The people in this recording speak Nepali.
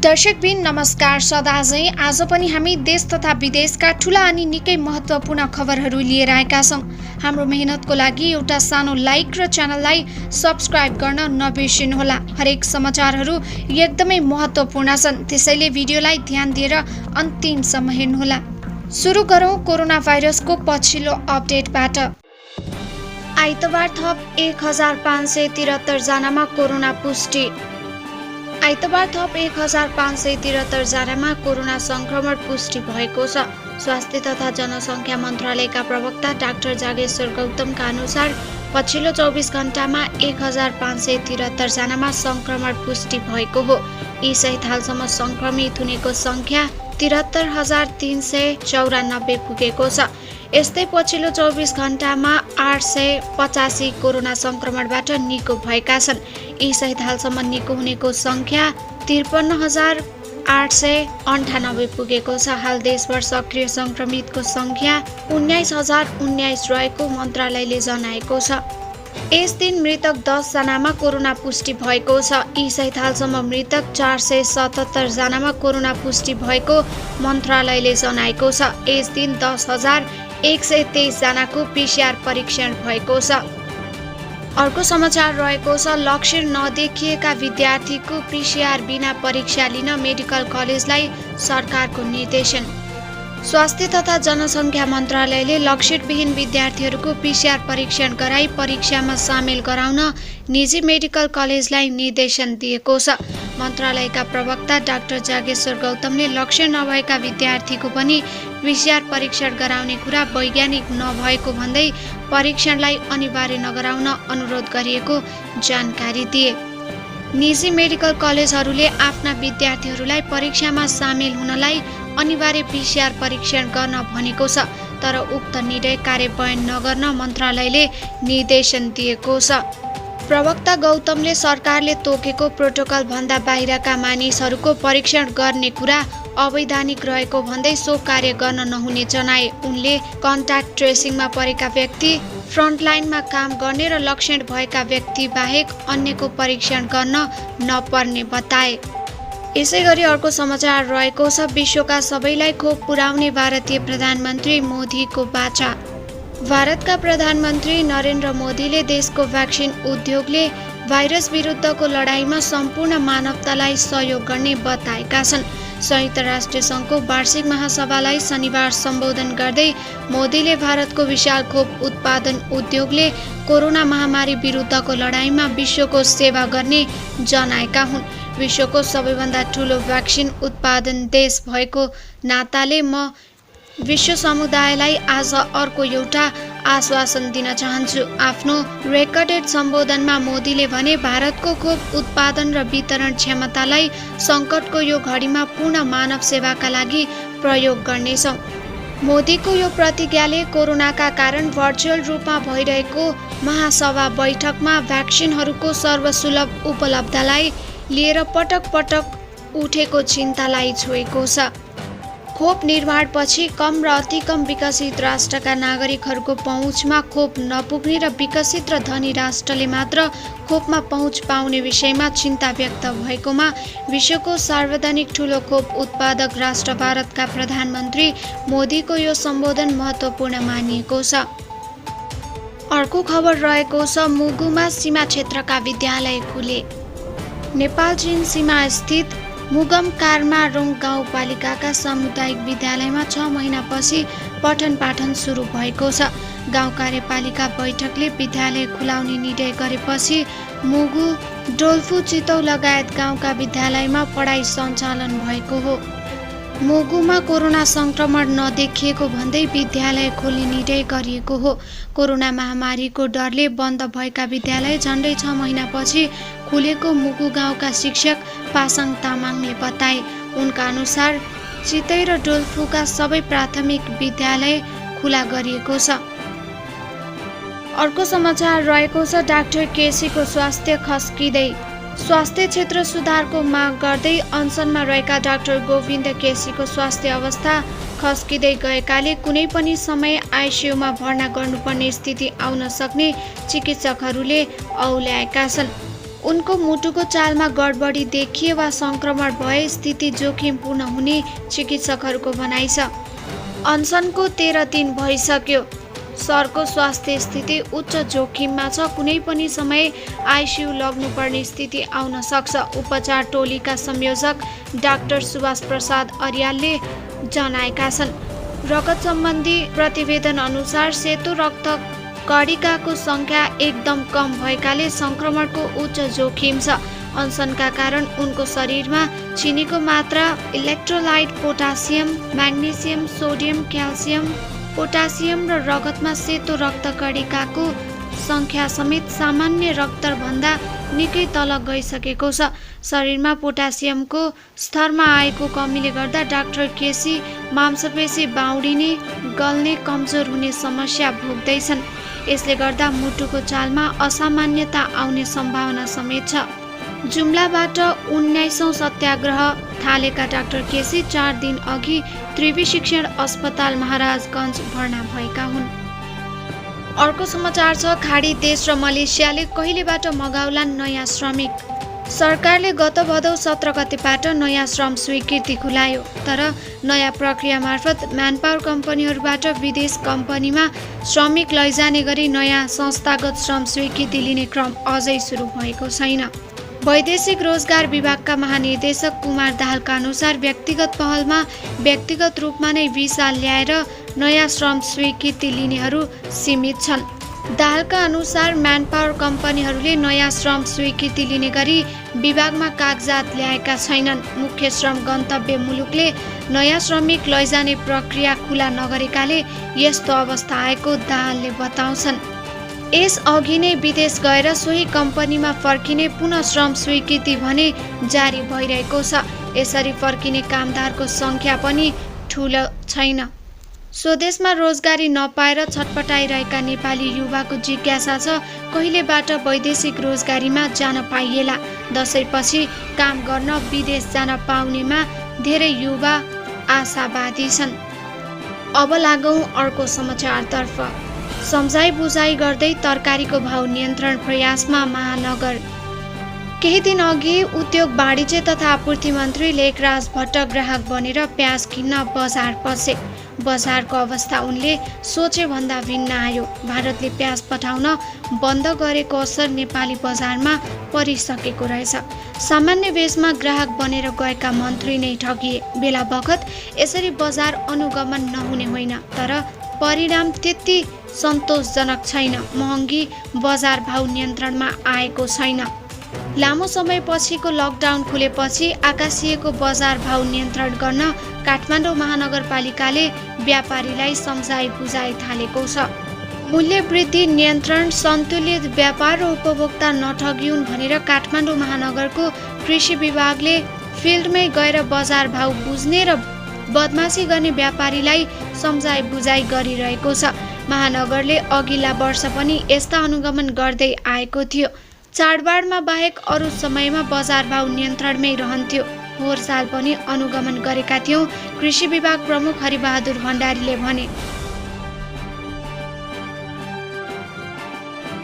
दर्शकबिन नमस्कार। सदाझै आज पनि हामी देश तथा विदेशका ठूला अनि निकै महत्त्वपूर्ण खबरहरू लिएर आएका छौं। हाम्रो मेहनतको लागि एउटा सानो लाइक र च्यानललाई सब्स्क्राइब गर्न नबिर्सिनुहोला। हरेक समाचारहरू एकदमै महत्त्वपूर्ण छन्, त्यसैले भिडियोलाई ध्यान दिएर अन्तिमसम्म हेर्नुहोला। सुरु गरौं कोरोना भाइरसको पछिल्लो अपडेटबाट। आइतबार थप 1573 जनामा कोरोना पुष्टि। आइतबार थप 1573 जनामा कोरोना संक्रमण पुष्टि भएको छ। स्वास्थ्य तथा जनसङ्ख्या मन्त्रालयका प्रवक्ता डाक्टर जागेश्वर गौतमका अनुसार पछिल्लो 24 घण्टामा 1573 जनामा संक्रमण पुष्टि भएको हो। यी सहित हालसम्म संक्रमित हुनेको संख्या 73,394 पुगेको छ। यस्तै पछिल्लो 24 घण्टामा 885 कोरोना संक्रमणबाट निको भएका छन्। यी सहित हालसम्म निको हुनेको संख्या 53,898 पुगेको छ। हाल देशभर सक्रिय संक्रमितको संख्या 19,019 रहेको मन्त्रालयले जनाएको छ। यस दिन मृतक 10 जनामा कोरोना पुष्टि भएको छ। यी सहित हालसम्म मृतक 477 जनामा कोरोना पुष्टि भएको मन्त्रालयले जनाएको छ। यस दिन 10,123 जनाको PCR परीक्षण भएको छ। अर्को समाचार रहेको छ लक्षण नदेखिएका विद्यार्थीको PCR बिना परीक्षा लिन मेडिकल कलेजलाई सरकारको निर्देशन। स्वास्थ्य तथा जनसङ्ख्या मन्त्रालयले लक्षणविहीन विद्यार्थीहरूको PCR परीक्षण गराई परीक्षामा सामेल गराउन निजी मेडिकल कलेजलाई निर्देशन दिएको छ। मन्त्रालयका प्रवक्ता डाक्टर जागेश्वर गौतमले लक्षण नभएका विद्यार्थीको पनि PCR परीक्षण गराउने कुरा वैज्ञानिक नभएको भन्दै परीक्षणलाई अनिवार्य नगराउन अनुरोध गरिएको जानकारी दिए। निजी मेडिकल कलेजहरूले आफ्ना विद्यार्थीहरूलाई परीक्षामा सामेल हुनलाई अनिवार्य PCR परीक्षण गर्न भनेको छ, तर उक्त निर्णय कार्यान्वयन नगर्न मन्त्रालयले निर्देशन दिएको छ। प्रवक्ता गौतमले सरकारले तोकेको प्रोटोकल भन्दा बाहिरका मानिसहरूको परीक्षण गर्ने कुरा अवैधानिक रहेको भन्दै सो कार्य गर्न नहुने जनाए। उनले कन्ट्याक्ट ट्रेसिङमा परेका व्यक्ति, फ्रन्टलाइनमा काम गर्ने र लक्षण भएका व्यक्ति बाहेक अन्यको परीक्षण गर्न नपर्ने बताए। यसैगरी अर्को समाचार रहेको छ विश्वका सबैलाई खोप पुर्याउने भारतीय प्रधानमन्त्री मोदीको बाचा। भारतका प्रधानमन्त्री नरेन्द्र मोदीले देशको भ्याक्सिन उद्योगले भाइरस विरुद्धको लडाईँमा सम्पूर्ण मानवतालाई सहयोग गर्ने बताएका छन्। संयुक्त राष्ट्र सङ्घको वार्षिक महासभालाई शनिबार सम्बोधन गर्दै मोदीले भारतको विशाल खोप उत्पादन उद्योगले कोरोना महामारी विरुद्धको लडाईँमा विश्वको सेवा गर्ने जनाएका हुन्। विश्वको सबैभन्दा ठुलो भ्याक्सिन उत्पादन देश भएको नाताले म विश्व समुदायलाई आज अर्को एउटा आश्वासन दिन चाहन्छु। आफ्नो रेकर्डेड सम्बोधनमा मोदीले भने भारतको खोप उत्पादन र वितरण क्षमतालाई सङ्कटको यो घडीमा पूर्ण मानव सेवाका लागि प्रयोग गर्नेछौँ। मोदीको यो प्रतिज्ञाले कोरोनाका कारण भर्चुअल रूपमा भइरहेको महासभा बैठकमा भ्याक्सिनहरूको सर्वसुलभ उपलब्धलाई लिएर पटक पटक उठेको चिन्तालाई छोएको छ। खोप निर्माणपछि कम र अति कम विकसित राष्ट्रका नागरिकहरूको पहुँचमा खोप नपुग्ने र विकसित र धनी राष्ट्रले मात्र खोपमा पहुँच पाउने विषयमा चिन्ता व्यक्त भएकोमा विश्वको सार्वजनिक ठुलो खोप उत्पादक राष्ट्र भारतका प्रधानमन्त्री मोदीको यो सम्बोधन महत्त्वपूर्ण मानिएको छ। अर्को खबर रहेको छ मुगुमा सीमा क्षेत्रका विद्यालय खुले। नेपाल चीन सीमा स्थित मुगम कार्मारोङ गाउँपालिकाका सामुदायिक विद्यालयमा 6 महिनापछि पठन पाठन सुरु भएको छ। गाउँ कार्यपालिका बैठकले विद्यालय खुलाउने निर्णय गरेपछि मुगु, डोल्फु, चितौ लगायत गाउँका विद्यालयमा पढाइ सञ्चालन भएको हो। मुगुमा कोरोना संक्रमण नदेखिएको भन्दै विद्यालय खोल्ने निर्णय गरिएको हो। कोरोना महामारीको डरले बन्द भएका विद्यालय झन्डै 6 महिनापछि खुलेको मुगु गाउँका शिक्षक पासाङ तामाङले बताए। उनका अनुसार चितै र डोल्फुका सबै प्राथमिक विद्यालय खुला गरिएको छ। अर्को समाचार रहेको छ डाक्टर केसीको स्वास्थ्य खस्किँदै। स्वास्थ्य क्षेत्र सुधारको माग गर्दै अनसनमा रहेका डाक्टर गोविन्द केसीको स्वास्थ्य अवस्था खस्किँदै गएकाले कुनै पनि समय आइसियुमा भर्ना गर्नुपर्ने स्थिति आउन सक्ने चिकित्सकहरूले औल्याएका छन्। उनको मुटुको चालमा गडबडी देखिए वा संक्रमण भए स्थिति जोखिमपूर्ण हुने चिकित्सकहरूको भनाइ छ। अनसनको 13 दिन भइसक्यो। सरको स्वास्थ्य स्थिति उच्च जोखिममा छ। कुनै पनि समय आइसियु लग्नुपर्ने स्थिति आउन सक्छ। उपचार टोलीका संयोजक डाक्टर सुभाष प्रसाद अर्यालले जनाएका छन्। रगत सम्बन्धी प्रतिवेदन अनुसार सेतो रक्त कणिकाको सङ्ख्या एकदम कम भएकाले सङ्क्रमणको उच्च जोखिम छ। अनसनका कारण उनको शरीरमा चिनीको मात्रा, electrolyte, potassium, magnesium, sodium, calcium, potassium र रगतमा सेतो रक्त कणिकाको सङ्ख्या समेत सामान्य रक्तभन्दा निकै तल गइसकेको छ। शरीरमा पोटासियमको स्तरमा आएको कमीले गर्दा डाक्टर केसी मांसपेशी बाउडिने, गल्ने, कमजोर हुने समस्या भोग्दैछन्। यसले गर्दा मुटुको चालमा असामान्यता आउने सम्भावना समेत छ। जुम्लाबाट 19औं सत्याग्रह थालेका डाक्टर केसी 4 दिन अघि त्रिवी शिक्षण अस्पताल महाराजगञ्ज भर्ना भएका हुन्। अर्को समाचार छ, खाडी देश र मलेसियाले कहिलेबाट मगाउलान् नयाँ श्रमिक। सरकारले गत भदौ 17 गतेबाट नयाँ श्रम स्वीकृति खुलायो। तर नयाँ प्रक्रिया मार्फत म्यानपावर कम्पनीहरूबाट विदेश कम्पनीमा श्रमिक लैजाने गरी नयाँ संस्थागत श्रम स्वीकृति लिने क्रम अझै सुरु भएको छैन। वैदेशिक रोजगार विभागका महानिर्देशक कुमार दाहालका अनुसार व्यक्तिगत पहलमा व्यक्तिगत रूपमा नै भिसा ल्याएर नयाँ श्रम स्वीकृति लिनेहरू सीमित छन्। दाहालका अनुसार म्यानपावर कम्पनीहरूले नयाँ श्रम स्वीकृति लिने गरी विभागमा कागजात ल्याएका छैनन्। मुख्य श्रम गन्तव्य मुलुकले नयाँ श्रमिक लैजाने प्रक्रिया खुला नगरेकाले यस्तो अवस्था आएको दाहालले बताउँछन्। यस अघि नै विदेश गएर सोही कम्पनीमा फर्किने पुनः श्रम स्वीकृति भने जारी भइरहेको छ। यसरी फर्किने कामदारको सङ्ख्या पनि ठूलो छैन। स्वदेशमा रोजगारी नपाएर छटपटाइरहेका नेपाली युवाको जिज्ञासा छ, कहिलेबाट वैदेशिक रोजगारीमा जान पाइएला। दशैंपछि काम गर्न विदेश जान पाउनेमा धेरै युवा आशावादी छन्। अब लागौं अर्को समाचारतर्फ। सम्झाइ बुझाइ गर्दै तरकारीको भाउ नियन्त्रण प्रयासमा महानगर। केही दिन अघि उद्योग वाणिज्य तथा आपूर्ति मन्त्री लेखराज भट्ट ग्राहक बनेर प्याज किन्न बजार पसे। बजारको अवस्था उनले सोचे भन्दा भिन्न आयो। भारतले प्याज पठाउन बन्द गरेको असर नेपाली बजारमा परिसकेको रहेछ। सामान्य बेचमा ग्राहक बनेर गएका मन्त्री नै ठगिए। बेला बखत यसरी बजार अनुगमन नहुने होइन, तर परिणाम त्यति सन्तोषजनक छैन। महँगी बजार भाउ नियन्त्रणमा आएको छैन। लामो समयपछिको लकडाउन खुलेपछि आकाशिएको बजार भाउ नियन्त्रण गर्न काठमाडौँ महानगरपालिकाले व्यापारीलाई सम्झाइ बुझाइ थालेको छ। मूल्य वृद्धि नियन्त्रण, सन्तुलित व्यापार र उपभोक्ता नठगिउन् भनेर काठमाडौँ महानगरको कृषि विभागले फिल्डमै गएर बजार भाउ बुझ्ने र बदमासी गर्ने व्यापारीलाई सम्झाइ बुझाइ गरिरहेको छ। महानगरले अघिल्ला वर्ष पनि यस्ता अनुगमन गर्दै आएको थियो। चाडबाडमा बाहेक अरू समयमा बजार भाउ नियन्त्रणमै रहन्थ्यो। होर साल पनि अनुगमन गरेका थियौँ, कृषि विभाग प्रमुख हरिबहादुर भण्डारीले भने।